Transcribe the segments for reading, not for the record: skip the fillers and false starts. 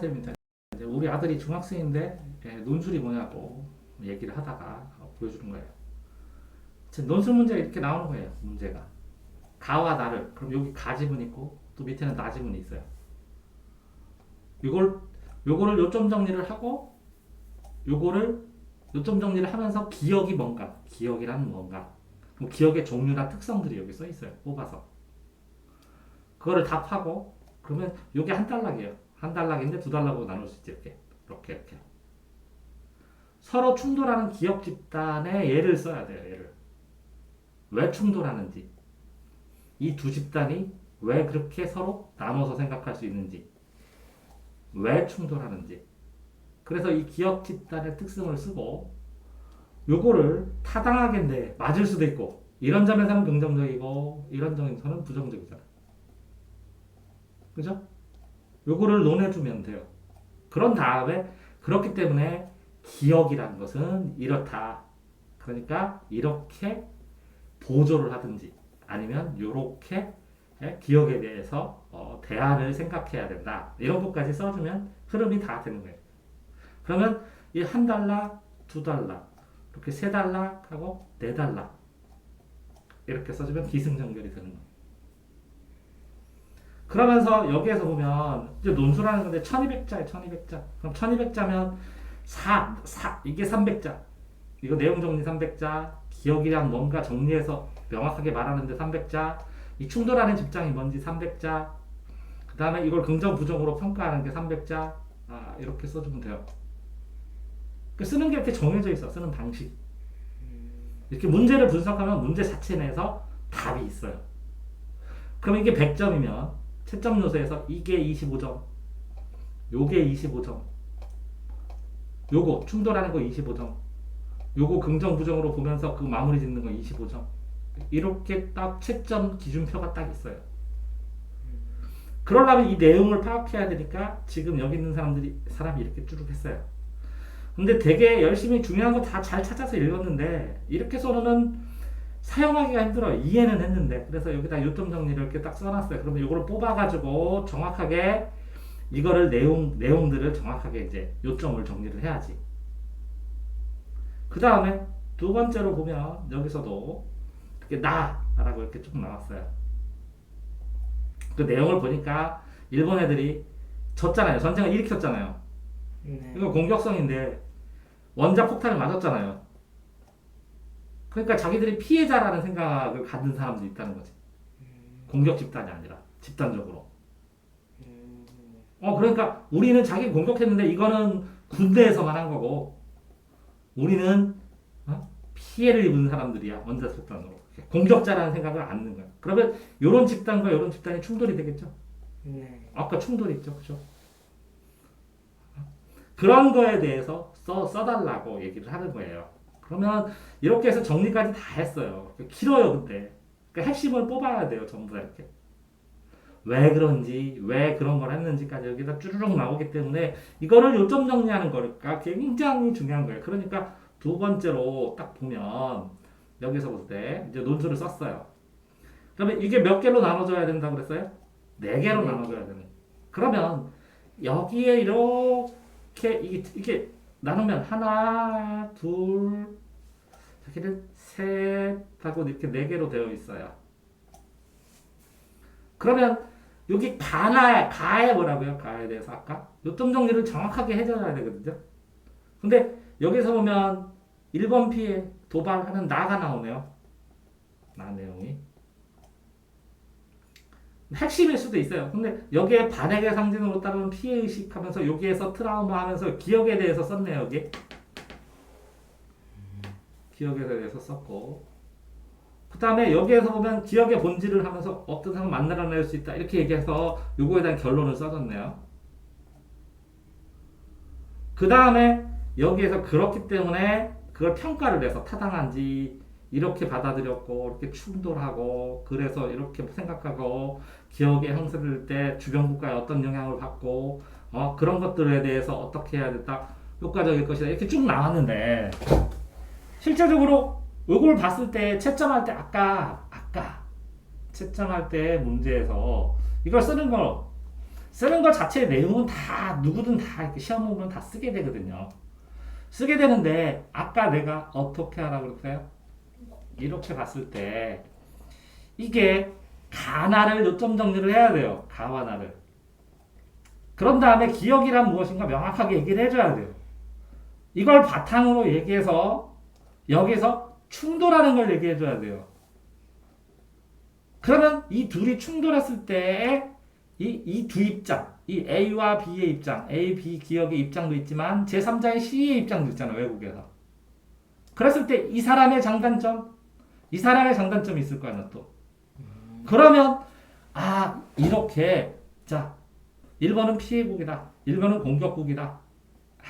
쌤입니다. 이제 우리 아들이 중학생인데 논술이 뭐냐고 얘기를 하다가 보여주는 거예요. 논술 문제가 이렇게 나오는 거예요. 문제가 가와 나를, 그럼 여기 가 지문 있고 또 밑에는 나 지문이 있어요. 요걸 요거를 요점 정리를 하고 요거를 요점 정리를 하면서 기억이 뭔가, 기억이란 뭔가, 그럼 기억의 종류나 특성들이 여기 써 있어요. 뽑아서 그거를 답하고, 그러면 요게 한 단락이에요. 한 단락인데 두 단락으로 나눌 수 있지. 이렇게 서로 충돌하는 기억 집단의 예를 써야 돼요. 예를 왜 충돌하는지, 이 두 집단이 왜 그렇게 서로 나눠서 생각할 수 있는지, 왜 충돌하는지. 그래서 이 기억 집단의 특성을 쓰고 요거를 타당하겠네, 맞을 수도 있고, 이런 점에서는 긍정적이고 이런 점에서는 부정적이잖아. 그죠? 요거를 논해주면 돼요. 그런 다음에 그렇기 때문에 기억이라는 것은 이렇다. 그러니까 이렇게 보조를 하든지 아니면 이렇게 기억에 대해서 대안을 생각해야 된다. 이런 것까지 써주면 흐름이 다 되는 거예요. 그러면 이 한 단락, 두 단락, 이렇게 세 단락하고 네 단락 이렇게 써주면 기승전결이 되는 거예요. 그러면서 여기에서 보면 이제 논술하는 건데 1200자에 1200자. 그럼 1200자면 이게 300자. 이거 내용 정리 300자, 기억이란 뭔가 정리해서 명확하게 말하는데 300자, 이 충돌하는 집장이 뭔지 300자, 그 다음에 이걸 긍정 부정으로 평가하는 게 300자. 이렇게 써주면 돼요. 쓰는 게 이렇게 정해져 있어. 쓰는 방식. 이렇게 문제를 분석하면 문제 자체 내에서 답이 있어요. 그럼 이게 100점이면 채점 요소에서 이게 25점, 요게 25점, 요거 충돌하는 거 25점, 요거 긍정 부정으로 보면서 그 마무리 짓는 거 25점. 이렇게 딱 채점 기준표가 딱 있어요. 그러려면 이 내용을 파악해야 되니까 지금 여기 있는 사람이 이렇게 쭉 했어요. 근데 되게 열심히 중요한 거 다 잘 찾아서 읽었는데 이렇게 써놓으면 사용하기가 힘들어요. 이해는 했는데. 그래서 여기다 요점 정리를 이렇게 딱 써놨어요. 그러면 이거를 뽑아가지고 정확하게 이거를 내용들을 정확하게 이제 요점을 정리를 해야지. 그 다음에 두 번째로 보면 여기서도 이렇게 나라고 이렇게 쭉 나왔어요. 그 내용을 보니까 일본 애들이 졌잖아요. 전쟁을 일으켰잖아요. 네. 이거 공격성인데 원자 폭탄을 맞았잖아요. 그러니까 자기들이 피해자라는 생각을 갖는 사람도 있다는 거지. 공격 집단이 아니라 집단적으로. 그러니까 우리는 자기 공격했는데 이거는 군대에서만 한 거고 우리는 피해를 입은 사람들이야. 원자 폭탄으로. 공격자라는 생각을 안는 거야. 그러면 이런 집단과 이런 집단이 충돌이 되겠죠. 네. 아까 충돌이 있죠. 그죠? 그런 거에 대해서 써달라고 얘기를 하는 거예요. 그러면 이렇게 해서 정리까지 다 했어요. 길어요, 근데. 그러니까 핵심을 뽑아야 돼요, 전부 다 이렇게. 왜 그런지, 왜 그런 걸 했는지까지 여기다 쭈르륵 나오기 때문에 이거를 요점 정리하는 거니까 굉장히 중요한 거예요. 그러니까 두 번째로 딱 보면 여기서 볼 때 이제 논술을 썼어요. 그러면 이게 몇 개로 나눠져야 된다고 그랬어요? 네 개로 네 개. 나눠져야 되는. 그러면 여기에 이렇게 이게 나누면 하나, 둘, 자기는 셋 하고 이렇게 네 개로 되어 있어요. 그러면 여기 가에 뭐라고요? 가에 대해서 아까 요점 정리를 정확하게 해줘야 되거든요. 근데 여기서 보면 1번 피해 도발하는 나가 나오네요. 나 내용이. 핵심일 수도 있어요. 근데 여기에 반역의 상징으로 따르는 피해의식 하면서 여기에서 트라우마 하면서 기억에 대해서 썼네요. 여기. 기억에 대해서 썼고. 그 다음에 여기에서 보면 기억의 본질을 하면서 어떤 사람 만들어낼 수 있다. 이렇게 얘기해서 요거에 대한 결론을 써줬네요. 그 다음에 여기에서 그렇기 때문에 그걸 평가를 해서 타당한지 이렇게 받아들였고 이렇게 충돌하고 그래서 이렇게 생각하고 기억의 형성될 때 주변 국가에 어떤 영향을 받고 그런 것들에 대해서 어떻게 해야 된다. 효과적일 것이다. 이렇게 쭉 나왔는데 실제적으로 이걸 봤을 때 채점할 때 아까 채점할 때 문제에서 이걸 쓰는 거 쓰는 것 자체의 내용은 다 누구든 다 이렇게 시험 보면 다 쓰게 되거든요. 쓰게 되는데 아까 내가 어떻게 하라고 그랬어요? 이렇게 봤을 때 이게 가나를 요점 정리를 해야 돼요. 가와 나를. 그런 다음에 기억이란 무엇인가 명확하게 얘기를 해줘야 돼요. 이걸 바탕으로 얘기해서 여기서 충돌하는 걸 얘기해줘야 돼요. 그러면 이 둘이 충돌했을 때 이 두 입장, 이 A와 B의 입장, A, B 기억의 입장도 있지만 제3자의 C의 입장도 있잖아요. 외국에서. 그랬을 때 이 사람의 장단점, 이 사람의 장단점이 있을 거 아니야 또. 그러면 이렇게 자 1번은 피해국이다. 1번은 공격국이다.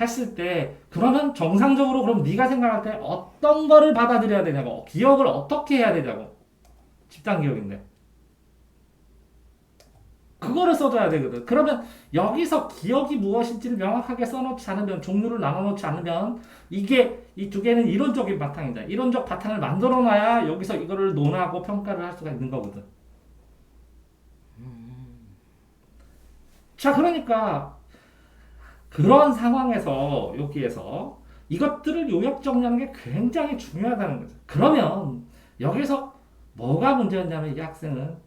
했을 때 그러면 정상적으로 그럼 네가 생각할 때 어떤 거를 받아들여야 되냐고. 기억을 어떻게 해야 되냐고. 집단 기억인데. 그거를 써줘야 되거든. 그러면 여기서 기억이 무엇인지를 명확하게 써놓지 않으면, 종류를 나눠놓지 않으면, 이게, 이 두 개는 이론적인 바탕이다. 이론적 바탕을 만들어 놔야 여기서 이거를 논하고 평가를 할 수가 있는 거거든. 자, 그러니까, 그런 상황에서, 여기에서, 이것들을 요약 정리하는 게 굉장히 중요하다는 거죠. 그러면, 여기서 뭐가 문제였냐면, 이 학생은,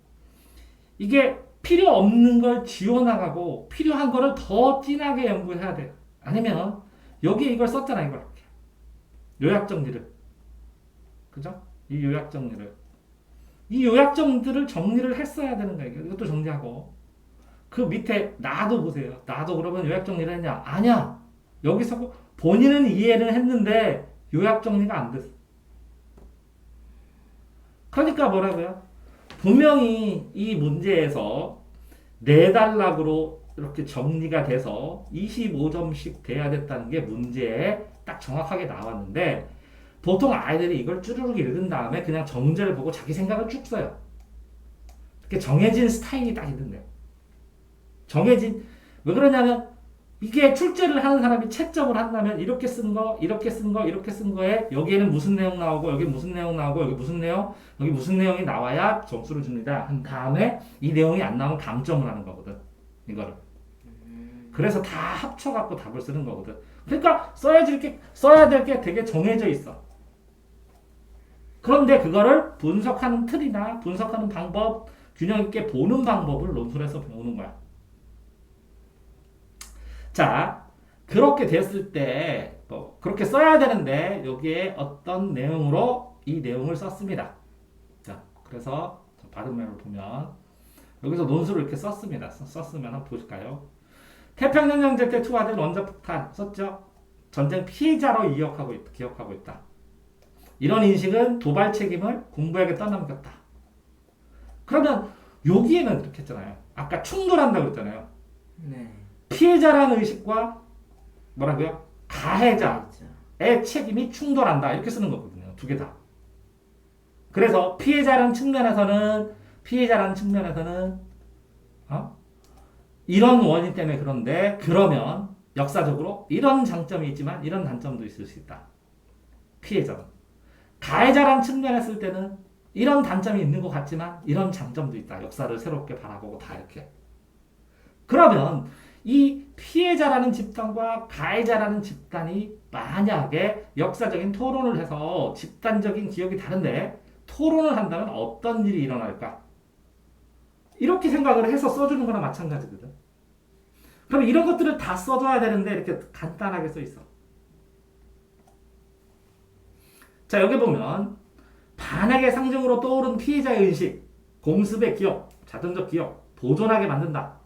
이게 필요 없는 걸 지워나가고 필요한 거를 더 진하게 연구해야 돼요. 아니면 여기에 이걸 썼잖아. 이걸 요약 정리를. 그죠? 이 요약 정리를. 이 요약 정리를 정리를 했어야 되는 거예요. 이것도 정리하고. 그 밑에 나도 보세요. 나도 그러면 요약 정리를 했냐? 아니야. 여기서 본인은 이해를 했는데 요약 정리가 안 됐어. 그러니까 뭐라고요? 분명히 이 문제에서 4단락으로 이렇게 정리가 돼서 25점씩 돼야 됐다는 게 문제에 딱 정확하게 나왔는데 보통 아이들이 이걸 쭈르륵 읽은 다음에 그냥 정제를 보고 자기 생각을 쭉 써요. 이렇게 정해진 스타일이 딱 있는데 왜 그러냐면 이게 출제를 하는 사람이 채점을 한다면 이렇게 쓴 거, 이렇게 쓴 거, 이렇게 쓴 거에 여기에는 무슨 내용 나오고 여기 무슨 내용 나오고 여기 무슨 내용, 여기 무슨 내용이 나와야 점수를 줍니다. 한 다음에 이 내용이 안 나오면 감점을 하는 거거든. 이거를. 그래서 다 합쳐갖고 답을 쓰는 거거든. 그러니까 써야 될 게 되게 정해져 있어. 그런데 그거를 분석하는 틀이나 분석하는 방법, 균형 있게 보는 방법을 논술에서 배우는 거야. 자, 그렇게 됐을 때, 그렇게 써야 되는데, 여기에 어떤 내용으로 이 내용을 썼습니다. 자, 그래서, 바른말을 보면, 여기서 논술을 이렇게 썼습니다. 썼으면 한번 보실까요? 태평양 정전 때 투하된 원자폭탄 썼죠? 전쟁 피해자로 기억하고 있다. 이런 인식은 도발 책임을 군부에게 떠넘겼다. 그러면, 여기에는 이렇게 했잖아요. 아까 충돌한다고 그랬잖아요. 네. 피해자라는 의식과 뭐라고요? 가해자의 책임이 충돌한다. 이렇게 쓰는 거거든요. 두 개 다. 그래서 피해자라는 측면에서는 이런 원인 때문에 그런데 그러면 역사적으로 이런 장점이 있지만 이런 단점도 있을 수 있다. 피해자는. 가해자라는 측면에 쓸 때는 이런 단점이 있는 것 같지만 이런 장점도 있다. 역사를 새롭게 바라보고 다 이렇게. 그러면 이 피해자라는 집단과 가해자라는 집단이 만약에 역사적인 토론을 해서 집단적인 기억이 다른데 토론을 한다면 어떤 일이 일어날까? 이렇게 생각을 해서 써주는 거나 마찬가지거든. 그럼 이런 것들을 다 써줘야 되는데 이렇게 간단하게 써 있어. 자, 여기 보면 반악의 상징으로 떠오른 피해자의 의식, 공습의 기억, 자존적 기억, 보존하게 만든다.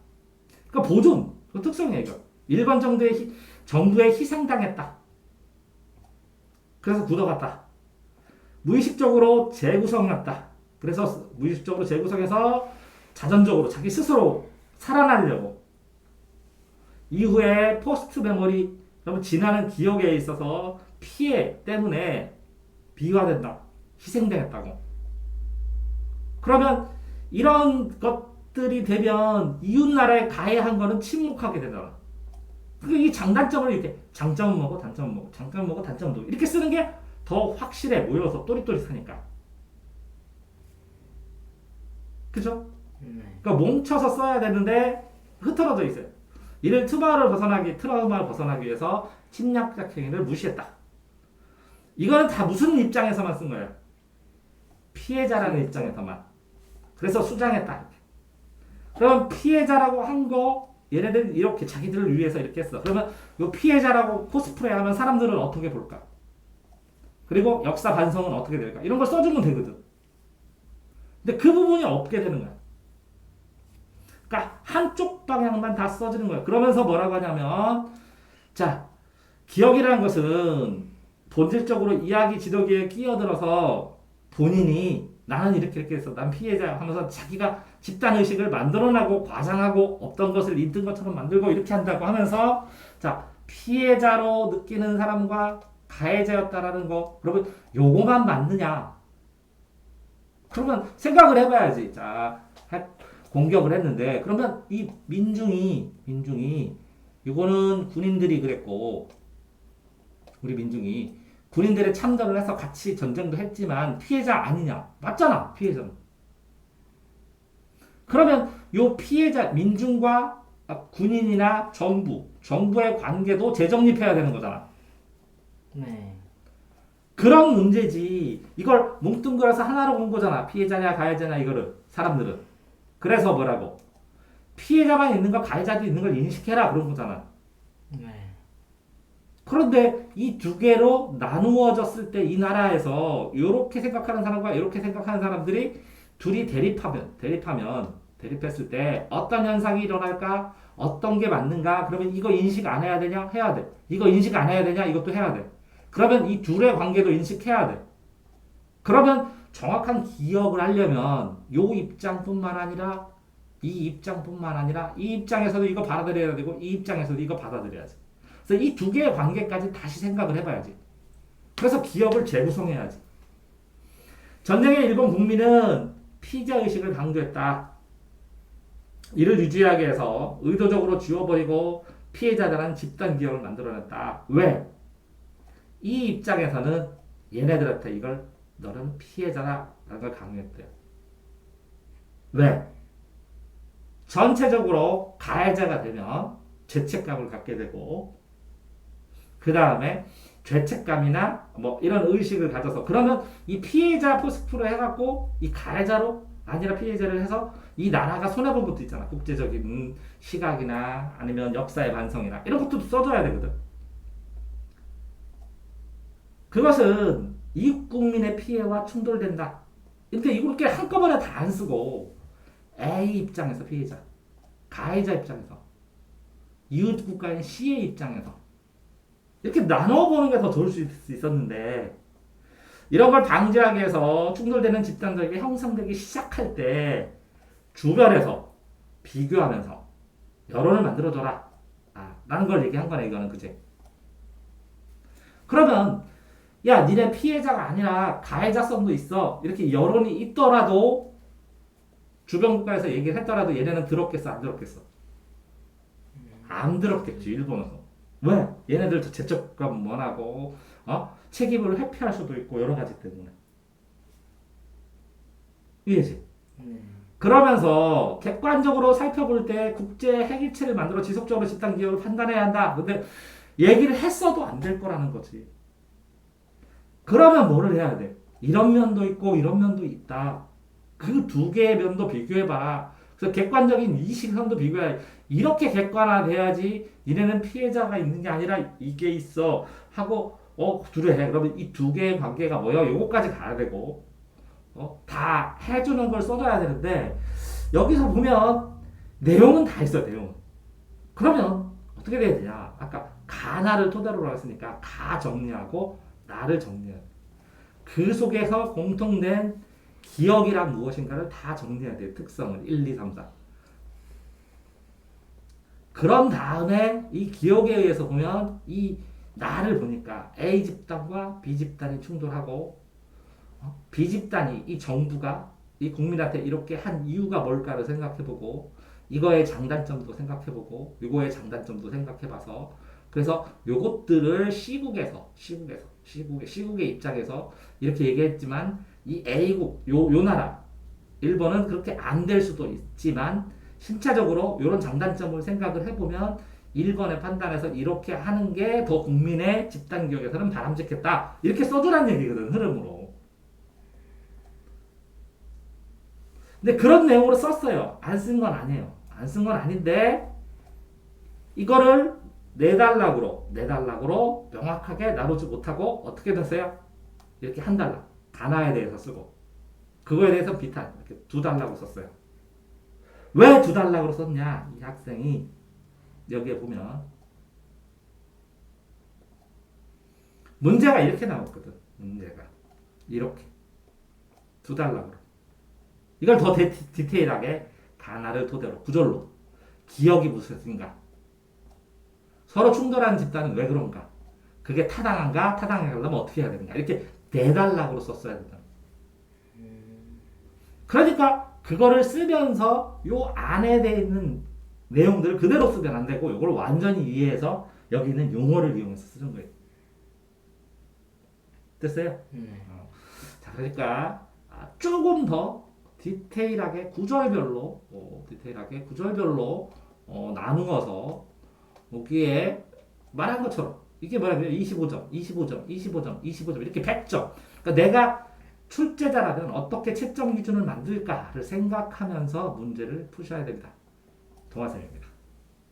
그러니까 보존. 그 특성이에요, 이거. 일반 정부에 희생당했다. 그래서 굳어갔다. 무의식적으로 재구성했다. 그래서 무의식적으로 재구성해서 자전적으로 자기 스스로 살아나려고. 이후에 포스트 메모리, 그러면 지나는 기억에 있어서 피해 때문에 비화된다. 희생당했다고. 그러면 이런 것들이 되면 이웃나라에 가해한 거는 침묵하게 되잖아. 이 장단점을 이렇게 장점은 뭐고 단점은 뭐고 장점은 뭐고 단점은 뭐고 이렇게 쓰는 게 더 확실해 모여서 또릿또릿하니까. 그죠? 그러니까 뭉쳐서 써야 되는데 흐트러져 있어요. 이를 트라우마를 벗어나기 위해서 침략적 행위를 무시했다. 이거는 다 무슨 입장에서만 쓴 거예요? 피해자라는 입장에서만. 그래서 수장했다. 그럼 피해자라고 한 거 얘네들 이렇게 자기들을 위해서 이렇게 했어. 그러면 이 피해자라고 코스프레 하면 사람들은 어떻게 볼까? 그리고 역사 반성은 어떻게 될까? 이런 걸 써주면 되거든. 근데 그 부분이 없게 되는 거야. 그러니까 한쪽 방향만 다 써주는 거야. 그러면서 뭐라고 하냐면 자, 기억이라는 것은 본질적으로 이야기 지도기에 끼어들어서 본인이 나는 이렇게 했어. 난 피해자야 하면서 자기가 집단의식을 만들어내고 과장하고 없던 것을 있던 것처럼 만들고 이렇게 한다고 하면서 자, 피해자로 느끼는 사람과 가해자였다라는 거. 그러면 요거만 맞느냐? 그러면 생각을 해봐야지. 자, 공격을 했는데 그러면 이 민중이 이거는 군인들이 그랬고 우리 민중이 군인들의 참전을 해서 같이 전쟁도 했지만 피해자 아니냐? 맞잖아, 피해자는. 그러면 요 피해자 민중과 군인이나 정부의 관계도 재정립해야 되는 거잖아. 네. 그런 문제지. 이걸 뭉뚱그려서 하나로 본 거잖아. 피해자냐 가해자냐 이거를 사람들은. 그래서 뭐라고? 피해자만 있는 거 가해자도 있는 걸 인식해라 그런 거잖아. 네. 그런데 이 두 개로 나누어졌을 때 이 나라에서 이렇게 생각하는 사람과 이렇게 생각하는 사람들이 둘이 대립했을 때 어떤 현상이 일어날까? 어떤 게 맞는가? 그러면 이거 인식 안 해야 되냐? 해야 돼. 이거 인식 안 해야 되냐? 이것도 해야 돼. 그러면 이 둘의 관계도 인식해야 돼. 그러면 정확한 기억을 하려면 요 입장뿐만 아니라 이 입장에서도 이거 받아들여야 되고 이 입장에서도 이거 받아들여야지. 그래서 이 두 개의 관계까지 다시 생각을 해봐야지. 그래서 기억을 재구성해야지. 전쟁의 일본 국민은 피해자의식을 강조했다. 이를 유지하기 위해서 의도적으로 지워버리고 피해자들한 집단 기억을 만들어냈다. 왜? 이 입장에서는 얘네들한테 이걸 너는 피해자다라는 걸 강요했대요. 왜? 전체적으로 가해자가 되면 죄책감을 갖게 되고 그 다음에 죄책감이나 뭐 이런 의식을 가져서 그러면 이 피해자 포스프로 해갖고 이 가해자로 아니라 피해자를 해서 이 나라가 손해본 것도 있잖아. 국제적인 시각이나 아니면 역사의 반성이나 이런 것도 써줘야 되거든. 그것은 이웃 국민의 피해와 충돌된다. 근데 이렇게 한꺼번에 다 안 쓰고 A 입장에서 피해자, 가해자 입장에서, 이웃 국가인 C의 입장에서 이렇게 나눠보는 게 더 좋을 수 있었는데 이런 걸 방지하기 위해서 충돌되는 집단적이 형성되기 시작할 때 주변에서 비교하면서 여론을 만들어줘라. 라는 걸 얘기한 거네 이거는 그치? 그러면 야 니네 피해자가 아니라 가해자성도 있어 이렇게 여론이 있더라도 주변 국가에서 얘기를 했더라도 얘네는 들었겠어 안 들었겠어? 안 들었겠지 일본에서. 왜? 얘네들 죄책감 원하고 책임을 회피할 수도 있고 여러 가지 때문에. 이해지? 그러면서 객관적으로 살펴볼 때 국제 핵일체를 만들어 지속적으로 집단 기업을 판단해야 한다. 근데 얘기를 했어도 안 될 거라는 거지. 그러면 뭐를 해야 돼? 이런 면도 있고 이런 면도 있다. 그 두 개의 면도 비교해봐. 그래서 객관적인 이 시선도 비교해. 이렇게 객관화돼야지 니네는 피해자가 있는 게 아니라 이게 있어 하고 두려해. 그러면 이 두 개의 관계가 뭐야? 요거까지 가야 되고 다 해주는 걸 써줘야 되는데 여기서 보면 내용은 다 있어 내용은. 그러면 어떻게 돼야 되냐? 아까 가나를 토대로 했으니까 가 정리하고 나를 정리해야 돼. 그 속에서 공통된 기억이란 무엇인가를 다 정리해야 돼요. 특성을 1, 2, 3, 4. 그런 다음에 이 기억에 의해서 보면 이 나를 보니까 A 집단과 B 집단이 충돌하고 B 집단이 이 정부가 이 국민한테 이렇게 한 이유가 뭘까를 생각해보고 이거의 장단점도 생각해보고 이거의 장단점도 생각해봐서 그래서 요것들을 시국의 입장에서 이렇게 얘기했지만 이 A국 요 나라 일본은 그렇게 안 될 수도 있지만 신체적으로 이런 장단점을 생각을 해보면 1번의 판단에서 이렇게 하는 게 더 국민의 집단기억에서는 바람직했다. 이렇게 써주란 얘기거든, 흐름으로. 근데 그런 내용으로 썼어요. 안 쓴 건 아니에요. 안 쓴 건 아닌데 이거를 네 단락으로 명확하게 나누지 못하고 어떻게 됐어요? 이렇게 한 단락. 단어에 대해서 쓰고 그거에 대해서 비탄 이렇게 두 단락으로 썼어요. 왜 두 단락으로 썼냐? 이 학생이 여기에 보면 문제가 이렇게 나왔거든. 문제가 이렇게 두 단락으로. 이걸 더 디테일하게 단어를 토대로 구절로 기억이 무엇인가? 서로 충돌하는 집단은 왜 그런가? 그게 타당한가? 타당하려면 어떻게 해야 되는가? 이렇게 네 단락으로 썼어야 된다. 그러니까 그거를 쓰면서 요 안에 돼 있는 내용들을 그대로 쓰면 안 되고 이걸 완전히 이해해서 여기 있는 용어를 이용해서 쓰는 거예요. 됐어요? 자, 그러니까 조금 더 디테일하게 구절별로 나누어서 여기에 말한 것처럼 이게 뭐라고요? 25점 이렇게 100점. 그러니까 내가 출제자라면 어떻게 채점 기준을 만들까를 생각하면서 문제를 푸셔야 됩니다. 동화쌤입니다.